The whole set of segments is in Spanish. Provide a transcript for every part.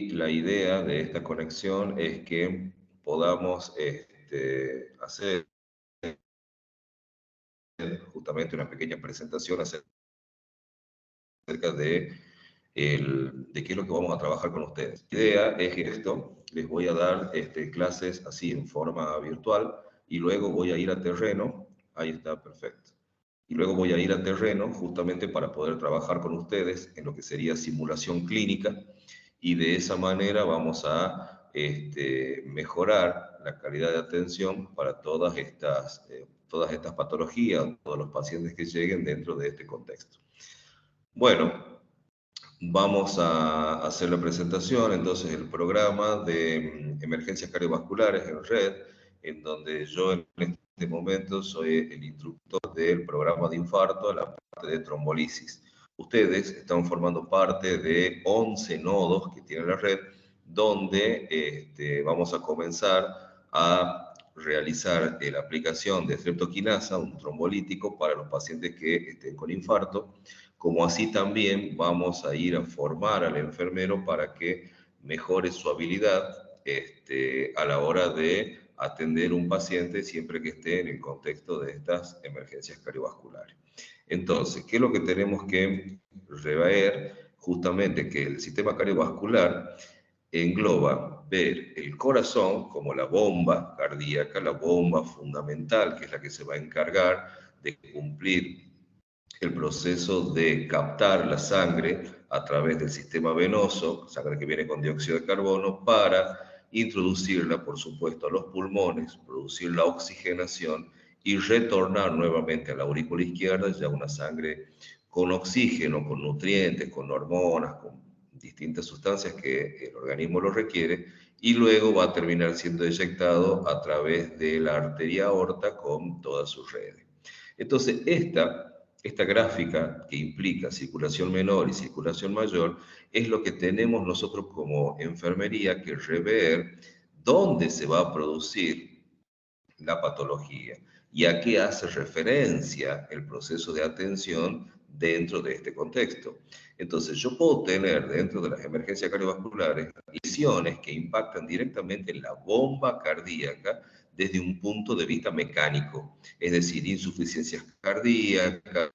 la idea de esta conexión es que podamos hacer justamente una pequeña presentación acerca de qué es lo que vamos a trabajar con ustedes. La idea es que les voy a dar clases así en forma virtual y luego voy a ir a terreno. Ahí está, perfecto. Y luego voy a ir a terreno justamente para poder trabajar con ustedes en lo que sería simulación clínica y de esa manera vamos a mejorar la calidad de atención para todas estas patologías, todos los pacientes que lleguen dentro de este contexto. Bueno, vamos a hacer la presentación, entonces, el programa de emergencias cardiovasculares en red, en donde yo en este momento soy el instructor del programa de infarto, la parte de trombolisis. Ustedes están formando parte de 11 nodos que tiene la red, donde vamos a comenzar a realizar la aplicación de streptoquinasa, un trombolítico, para los pacientes que estén con infarto, como así también vamos a ir a formar al enfermero para que mejore su habilidad a la hora de atender un paciente siempre que esté en el contexto de estas emergencias cardiovasculares. Entonces, ¿qué es lo que tenemos que rever? Justamente que el sistema cardiovascular engloba ver el corazón como la bomba cardíaca, la bomba fundamental, que es la que se va a encargar de cumplir el proceso de captar la sangre a través del sistema venoso, sangre que viene con dióxido de carbono, para introducirla, por supuesto, a los pulmones, producir la oxigenación y retornar nuevamente a la aurícula izquierda ya una sangre con oxígeno, con nutrientes, con hormonas, con distintas sustancias que el organismo lo requiere, y luego va a terminar siendo eyectado a través de la arteria aorta con todas sus redes. Entonces, esta gráfica que implica circulación menor y circulación mayor es lo que tenemos nosotros como enfermería que rever dónde se va a producir la patología y a qué hace referencia el proceso de atención dentro de este contexto. Entonces, yo puedo tener dentro de las emergencias cardiovasculares lesiones que impactan directamente en la bomba cardíaca desde un punto de vista mecánico, es decir, insuficiencias cardíacas,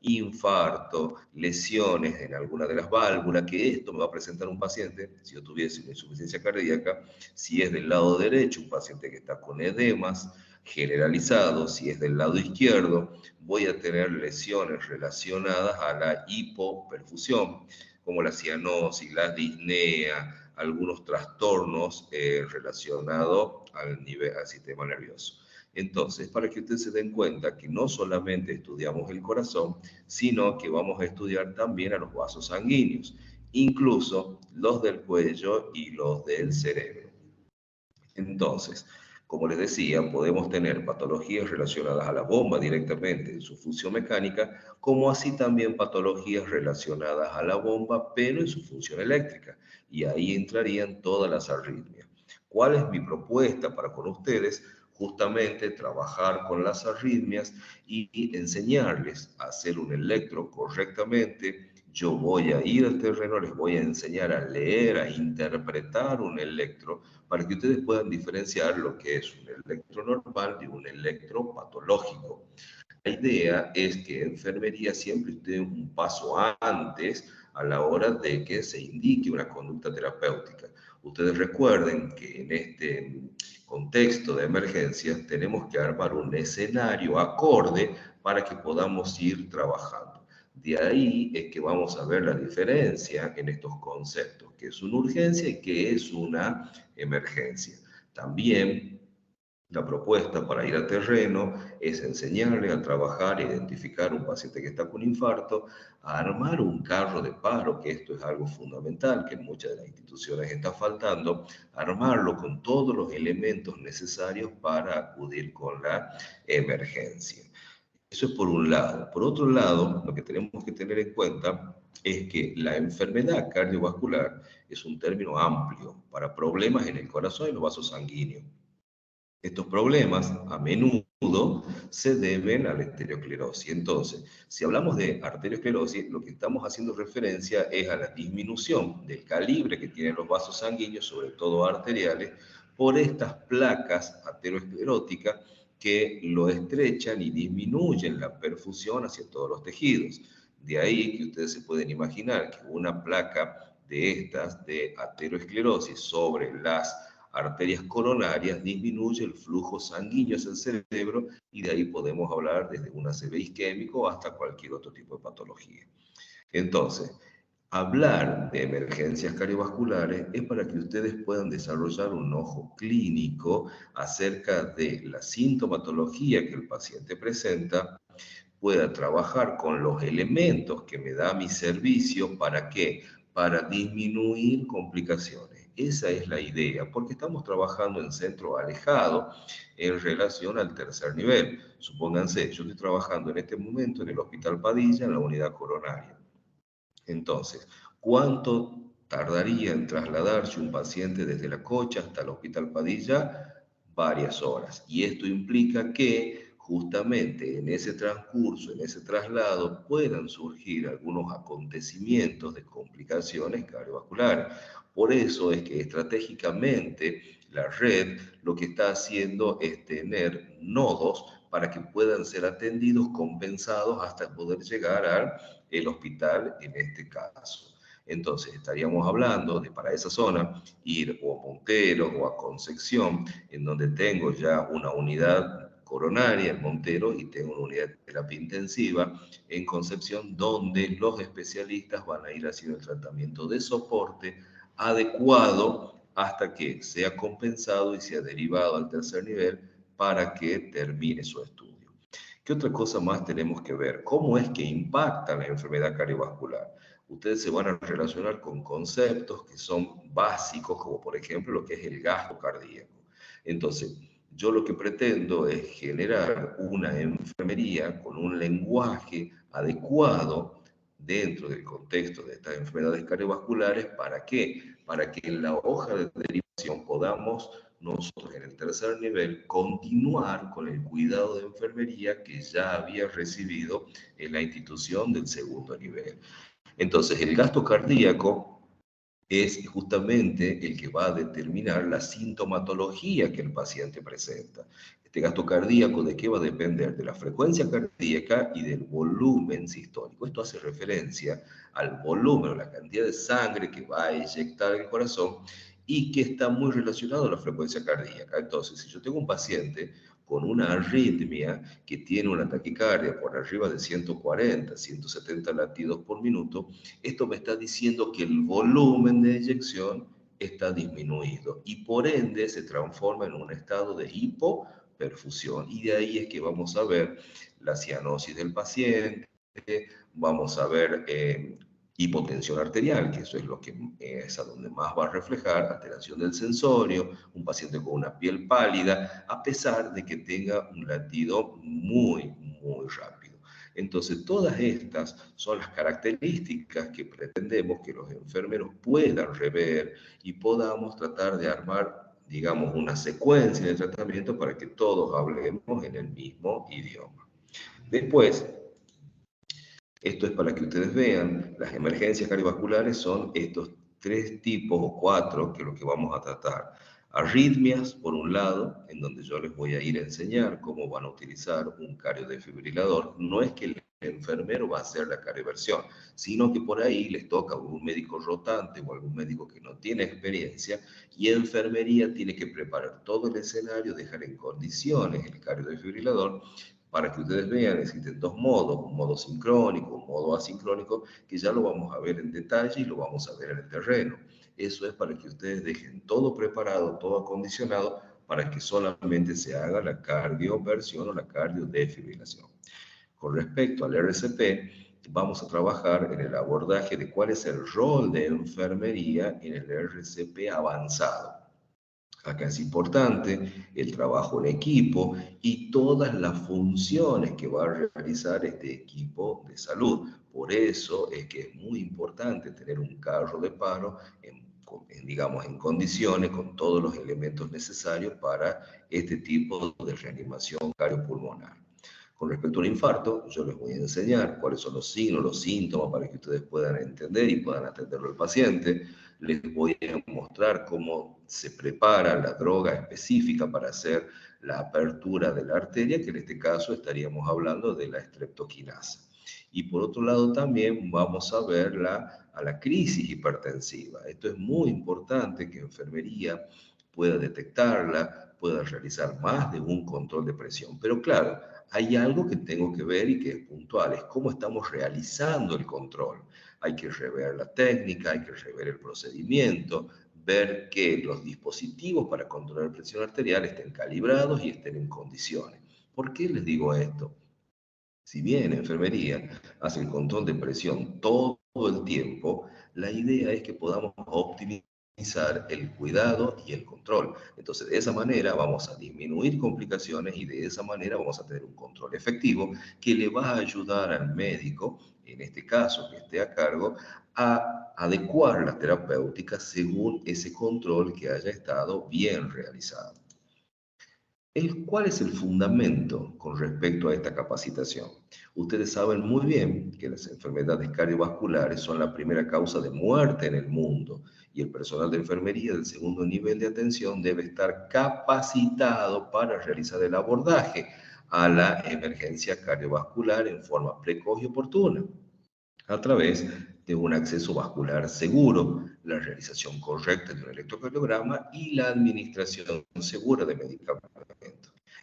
infarto, lesiones en alguna de las válvulas, que esto me va a presentar un paciente, si yo tuviese una insuficiencia cardíaca, si es del lado derecho, un paciente que está con edemas generalizados, si es del lado izquierdo, voy a tener lesiones relacionadas a la hipoperfusión, como la cianosis, la disnea, algunos trastornos relacionados al sistema nervioso. Entonces, para que ustedes se den cuenta que no solamente estudiamos el corazón, sino que vamos a estudiar también a los vasos sanguíneos, incluso los del cuello y los del cerebro. Entonces, como les decía, podemos tener patologías relacionadas a la bomba directamente en su función mecánica, como así también patologías relacionadas a la bomba, pero en su función eléctrica. Y ahí entrarían todas las arritmias. ¿Cuál es mi propuesta para con ustedes? Justamente trabajar con las arritmias y enseñarles a hacer un electro correctamente. Yo voy a ir al terreno, les voy a enseñar a leer, a interpretar un electro, para que ustedes puedan diferenciar lo que es un electro normal de un electro patológico. La idea es que enfermería siempre esté un paso antes a la hora de que se indique una conducta terapéutica. Ustedes recuerden que en este contexto de emergencias tenemos que armar un escenario acorde para que podamos ir trabajando. De ahí es que vamos a ver la diferencia en estos conceptos, qué es una urgencia y qué es una emergencia. También la propuesta para ir a terreno es enseñarle a trabajar, a identificar un paciente que está con infarto, a armar un carro de paro, que esto es algo fundamental, que en muchas de las instituciones está faltando, armarlo con todos los elementos necesarios para acudir con la emergencia. Eso es por un lado. Por otro lado, lo que tenemos que tener en cuenta es que la enfermedad cardiovascular es un término amplio para problemas en el corazón y los vasos sanguíneos. Estos problemas a menudo se deben a la arteriosclerosis. Entonces, si hablamos de arteriosclerosis, lo que estamos haciendo referencia es a la disminución del calibre que tienen los vasos sanguíneos, sobre todo arteriales, por estas placas ateroscleróticas que lo estrechan y disminuyen la perfusión hacia todos los tejidos. De ahí que ustedes se pueden imaginar que una placa de estas, de aterosclerosis, sobre las arterias coronarias, disminuye el flujo sanguíneo hacia el cerebro y de ahí podemos hablar desde un ACV isquémico hasta cualquier otro tipo de patología. Entonces, hablar de emergencias cardiovasculares es para que ustedes puedan desarrollar un ojo clínico acerca de la sintomatología que el paciente presenta, pueda trabajar con los elementos que me da mi servicio. ¿Para qué? Para disminuir complicaciones. Esa es la idea, porque estamos trabajando en centro alejado en relación al tercer nivel. Supónganse, yo estoy trabajando en este momento en el Hospital Padilla, en la unidad coronaria. Entonces, ¿cuánto tardaría en trasladarse un paciente desde La Cocha hasta el Hospital Padilla? Varias horas. Y esto implica que justamente en ese transcurso, en ese traslado, puedan surgir algunos acontecimientos de complicaciones cardiovasculares. Por eso es que estratégicamente la red lo que está haciendo es tener nodos para que puedan ser atendidos, compensados, hasta poder llegar al hospital en este caso. Entonces estaríamos hablando de para esa zona ir o a Montero o a Concepción, en donde tengo ya una unidad coronaria en Montero y tengo una unidad de terapia intensiva en Concepción, donde los especialistas van a ir haciendo el tratamiento de soporte adecuado hasta que sea compensado y sea derivado al tercer nivel para que termine su estudio. ¿Qué otra cosa más tenemos que ver? ¿Cómo es que impacta la enfermedad cardiovascular? Ustedes se van a relacionar con conceptos que son básicos, como por ejemplo lo que es el gasto cardíaco. Entonces, yo lo que pretendo es generar una enfermería con un lenguaje adecuado dentro del contexto de estas enfermedades cardiovasculares. ¿Para qué? Para que en la hoja de derivación podamos nosotros en el tercer nivel continuar con el cuidado de enfermería que ya había recibido en la institución del segundo nivel. Entonces, el gasto cardíaco es justamente el que va a determinar la sintomatología que el paciente presenta. Este gasto cardíaco, ¿de qué va a depender? De la frecuencia cardíaca y del volumen sistólico. Esto hace referencia al volumen o la cantidad de sangre que va a inyectar el corazón y que está muy relacionado a la frecuencia cardíaca. Entonces, si yo tengo un paciente con una arritmia que tiene una taquicardia por arriba de 140, 170 latidos por minuto, esto me está diciendo que el volumen de eyección está disminuido y por ende se transforma en un estado de hipoperfusión. Y de ahí es que vamos a ver la cianosis del paciente, vamos a ver hipotensión arterial, que eso es lo que es a donde más va a reflejar, alteración del sensorio, un paciente con una piel pálida, a pesar de que tenga un latido muy rápido. Entonces, todas estas son las características que pretendemos que los enfermeros puedan rever y podamos tratar de armar, digamos, una secuencia de tratamiento para que todos hablemos en el mismo idioma. Después, esto es para que ustedes vean, las emergencias cardiovasculares son estos tres tipos o cuatro que es lo que vamos a tratar. Arritmias, por un lado, en donde yo les voy a ir a enseñar cómo van a utilizar un cardiodefibrilador. No es que el enfermero va a hacer la cardioversión, sino que por ahí les toca a algún médico rotante o algún médico que no tiene experiencia y enfermería tiene que preparar todo el escenario, dejar en condiciones el cardiodefibrilador. Para que ustedes vean, existen dos modos, un modo sincrónico, un modo asincrónico, que ya lo vamos a ver en detalle y lo vamos a ver en el terreno. Eso es para que ustedes dejen todo preparado, todo acondicionado, para que solamente se haga la cardioversión o la cardiodefibrilación. Con respecto al RCP, vamos a trabajar en el abordaje de cuál es el rol de enfermería en el RCP avanzado. Acá es importante el trabajo en equipo y todas las funciones que va a realizar este equipo de salud. Por eso es que es muy importante tener un carro de paro en digamos, en condiciones, con todos los elementos necesarios para este tipo de reanimación cardiopulmonar. Con respecto al infarto, yo les voy a enseñar cuáles son los signos, los síntomas para que ustedes puedan entender y puedan atenderlo al paciente. Les voy a mostrar cómo se prepara la droga específica para hacer la apertura de la arteria, que en este caso estaríamos hablando de la streptoquinasa. Y por otro lado también vamos a ver a la crisis hipertensiva. Esto es muy importante que enfermería pueda detectarla, pueda realizar más de un control de presión. Pero claro, hay algo que tengo que ver y que es puntual, es cómo estamos realizando el control. Hay que rever la técnica, hay que rever el procedimiento, ver que los dispositivos para controlar la presión arterial estén calibrados y estén en condiciones. ¿Por qué les digo esto? Si bien enfermería hace el control de presión todo el tiempo, la idea es que podamos optimizar el cuidado y el control. Entonces, de esa manera vamos a disminuir complicaciones y de esa manera vamos a tener un control efectivo que le va a ayudar al médico, en este caso que esté a cargo, a adecuar la terapéutica según ese control que haya estado bien realizado. ¿Cuál es el fundamento con respecto a esta capacitación? Ustedes saben muy bien que las enfermedades cardiovasculares son la primera causa de muerte en el mundo y el personal de enfermería del segundo nivel de atención debe estar capacitado para realizar el abordaje a la emergencia cardiovascular en forma precoz y oportuna, a través de un acceso vascular seguro, la realización correcta de un electrocardiograma y la administración segura de medicamentos.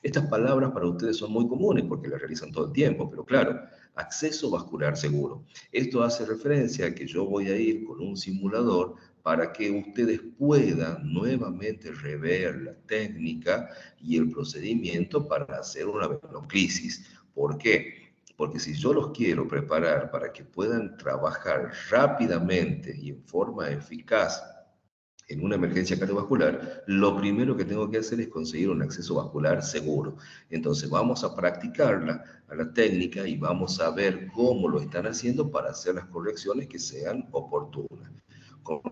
Estas palabras para ustedes son muy comunes porque las realizan todo el tiempo, pero claro, acceso vascular seguro. Esto hace referencia a que yo voy a ir con un simulador para que ustedes puedan nuevamente rever la técnica y el procedimiento para hacer una venoclisis. ¿Por qué? Porque si yo los quiero preparar para que puedan trabajar rápidamente y en forma eficaz en una emergencia cardiovascular, lo primero que tengo que hacer es conseguir un acceso vascular seguro. Entonces vamos a practicarla a la técnica y vamos a ver cómo lo están haciendo para hacer las correcciones que sean oportunas. Con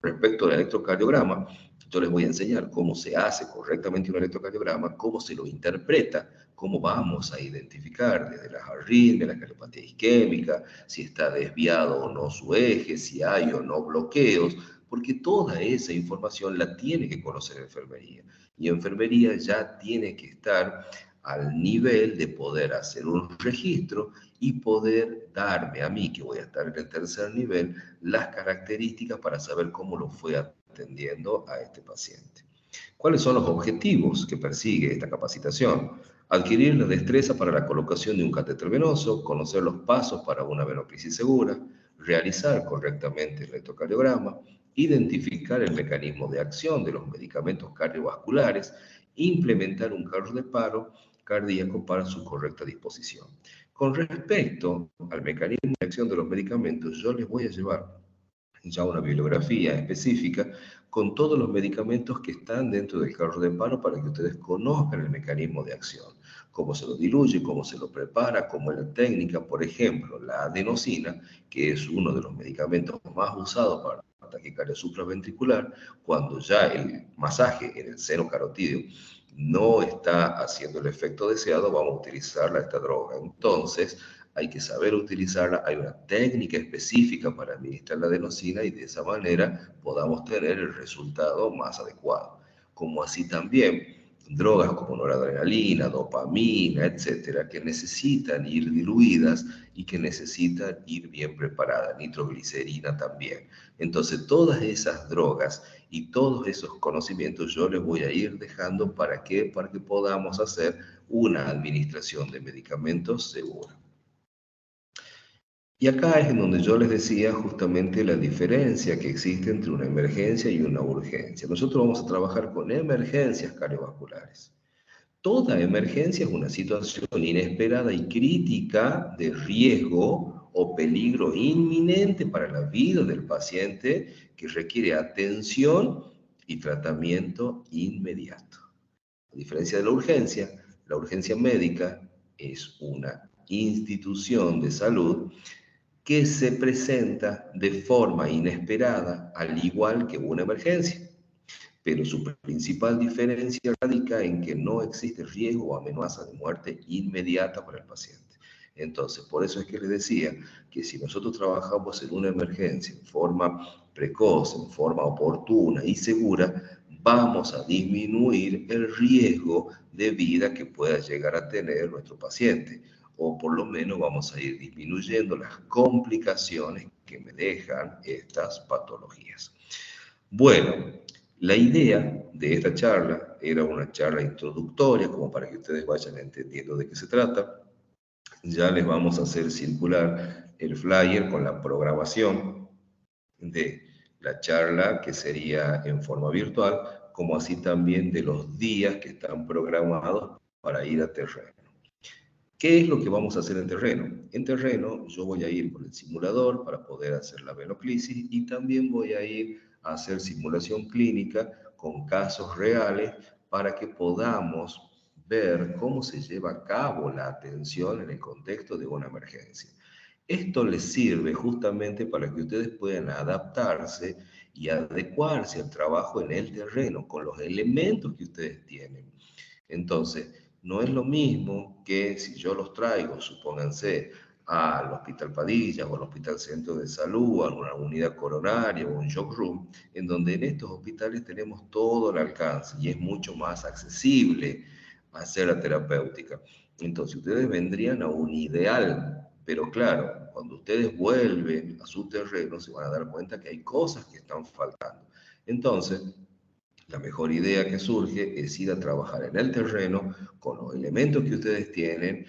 respecto al electrocardiograma, yo les voy a enseñar cómo se hace correctamente un electrocardiograma, cómo se lo interpreta, cómo vamos a identificar desde las arritmias, la cardiopatía isquémica, si está desviado o no su eje, si hay o no bloqueos, porque toda esa información la tiene que conocer enfermería. Y enfermería ya tiene que estar al nivel de poder hacer un registro y poder darme a mí, que voy a estar en el tercer nivel, las características para saber cómo lo fue atendiendo a este paciente. ¿Cuáles son los objetivos que persigue esta capacitación? Adquirir la destreza para la colocación de un catéter venoso, conocer los pasos para una venoclisis segura, realizar correctamente el electrocardiograma, identificar el mecanismo de acción de los medicamentos cardiovasculares, implementar un carro de paro cardíaco para su correcta disposición. Con respecto al mecanismo de acción de los medicamentos, yo les voy a llevar ya una bibliografía específica con todos los medicamentos que están dentro del carro de paro para que ustedes conozcan el mecanismo de acción, cómo se lo diluye, cómo se lo prepara, cómo es la técnica. Por ejemplo, la adenosina, que es uno de los medicamentos más usados para la taquicardia supraventricular, cuando ya el masaje en el seno carotídeo no está haciendo el efecto deseado, vamos a utilizar esta droga. Entonces, hay que saber utilizarla, hay una técnica específica para administrar la adenosina y de esa manera podamos tener el resultado más adecuado. Como así también drogas como noradrenalina, dopamina, etcétera, que necesitan ir diluidas y que necesitan ir bien preparadas, nitroglicerina también. Entonces, todas esas drogas y todos esos conocimientos yo les voy a ir dejando para que podamos hacer una administración de medicamentos segura. Y acá es en donde yo les decía justamente la diferencia que existe entre una emergencia y una urgencia. Nosotros vamos a trabajar con emergencias cardiovasculares. Toda emergencia es una situación inesperada y crítica de riesgo o peligro inminente para la vida del paciente que requiere atención y tratamiento inmediato. A diferencia de la urgencia médica es una institución de salud que se presenta de forma inesperada, al igual que una emergencia. Pero su principal diferencia radica en que no existe riesgo o amenaza de muerte inmediata para el paciente. Entonces, por eso es que les decía que si nosotros trabajamos en una emergencia en forma precoz, en forma oportuna y segura, vamos a disminuir el riesgo de vida que pueda llegar a tener nuestro paciente, o por lo menos vamos a ir disminuyendo las complicaciones que me dejan estas patologías. Bueno, la idea de esta charla era una charla introductoria, como para que ustedes vayan entendiendo de qué se trata. Ya les vamos a hacer circular el flyer con la programación de la charla, que sería en forma virtual, como así también de los días que están programados para ir a terreno. ¿Qué es lo que vamos a hacer en terreno? En terreno yo voy a ir con el simulador para poder hacer la venoclisis y también voy a ir a hacer simulación clínica con casos reales para que podamos ver cómo se lleva a cabo la atención en el contexto de una emergencia. Esto les sirve justamente para que ustedes puedan adaptarse y adecuarse al trabajo en el terreno con los elementos que ustedes tienen. Entonces, no es lo mismo que si yo los traigo, supónganse, al Hospital Padilla o al Hospital Centro de Salud, a una unidad coronaria o un shock room, en donde en estos hospitales tenemos todo al alcance y es mucho más accesible hacer la terapéutica. Entonces, ustedes vendrían a un ideal, pero claro, cuando ustedes vuelven a su terreno, se van a dar cuenta que hay cosas que están faltando. Entonces, la mejor idea que surge es ir a trabajar en el terreno con los elementos que ustedes tienen,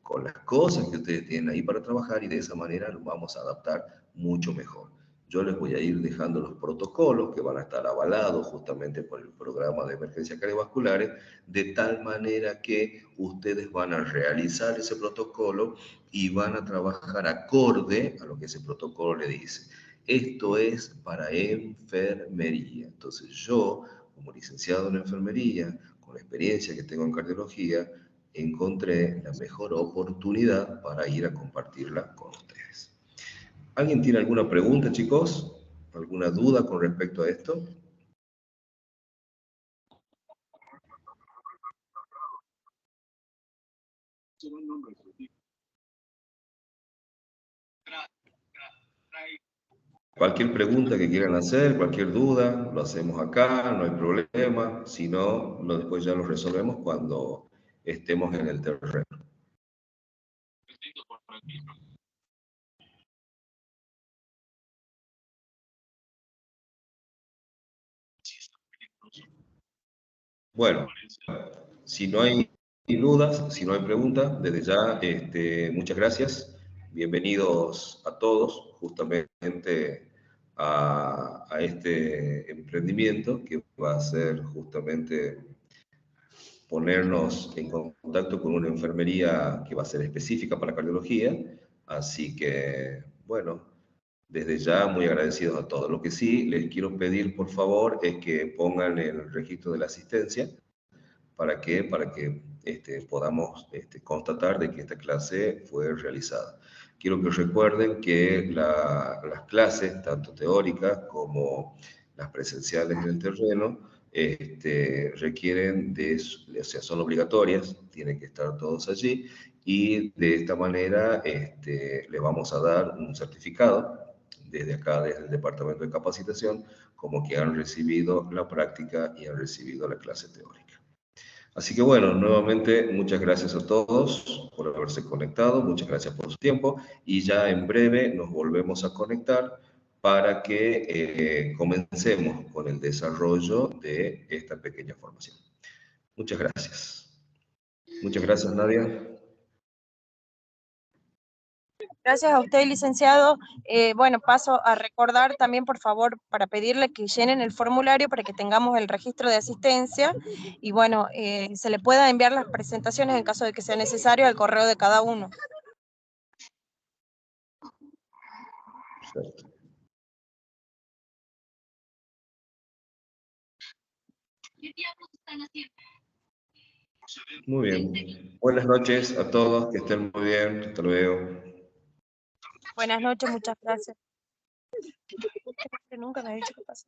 con las cosas que ustedes tienen ahí para trabajar y de esa manera nos vamos a adaptar mucho mejor. Yo les voy a ir dejando los protocolos que van a estar avalados justamente por el programa de emergencias cardiovasculares, de tal manera que ustedes van a realizar ese protocolo y van a trabajar acorde a lo que ese protocolo le dice. Esto es para enfermería. Entonces yo, como licenciado en enfermería, con la experiencia que tengo en cardiología, encontré la mejor oportunidad para ir a compartirla con ustedes. ¿Alguien tiene alguna pregunta, chicos? ¿Alguna duda con respecto a esto? Cualquier pregunta que quieran hacer, cualquier duda, lo hacemos acá, no hay problema. Si no, después ya lo resolvemos cuando estemos en el terreno. Bueno, si no hay dudas, si no hay preguntas, desde ya, muchas gracias. Bienvenidos a todos, justamente a este emprendimiento que va a ser justamente ponernos en contacto con una enfermería que va a ser específica para cardiología. Así que, bueno, desde ya muy agradecidos a todos. Lo que sí les quiero pedir, por favor, es que pongan el registro de la asistencia. ¿Para qué? Para que podamos constatar de que esta clase fue realizada. Quiero que recuerden que las clases, tanto teóricas como las presenciales en el terreno, requieren o sea, son obligatorias, tienen que estar todos allí, y de esta manera le vamos a dar un certificado desde acá, desde el Departamento de Capacitación, como que han recibido la práctica y han recibido la clase teórica. Así que bueno, nuevamente muchas gracias a todos por haberse conectado, muchas gracias por su tiempo y ya en breve nos volvemos a conectar para que comencemos con el desarrollo de esta pequeña formación. Muchas gracias. Muchas gracias, Nadia. Gracias a usted, licenciado. Bueno, paso a recordar también, por favor, para pedirle que llenen el formulario para que tengamos el registro de asistencia y bueno, se le pueda enviar las presentaciones en caso de que sea necesario al correo de cada uno. Perfecto. Muy bien. Buenas noches a todos, que estén muy bien. Hasta luego. Buenas noches, muchas gracias. Nunca me ha dicho qué pasa.